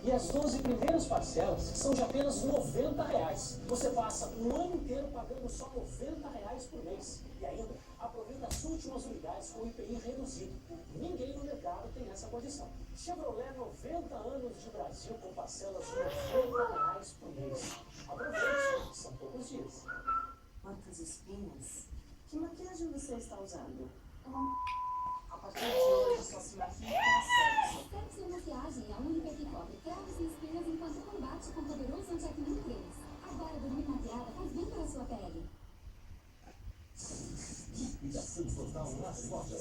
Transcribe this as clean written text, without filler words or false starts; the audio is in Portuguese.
E as 12 primeiras parcelas são de apenas R$ 90. Você passa um ano inteiro pagando só R$ 90 por mês. E ainda, aproveita as últimas unidades com IPI reduzido. Ninguém no mercado tem essa condição. Chevrolet, 90 anos de Brasil com parcelas de R$ 90 por mês. Aproveite, são poucos dias. Quantas espinhas? Que maquiagem você está usando? A partir de hoje, só se maquia com sexo. Sexo e maquiagem é a única que cobre cravos e espinhas enquanto combate com poderoso anti-acne cremes. Agora dormir maquiada faz bem para a sua pele. Liquidação total nas lojas.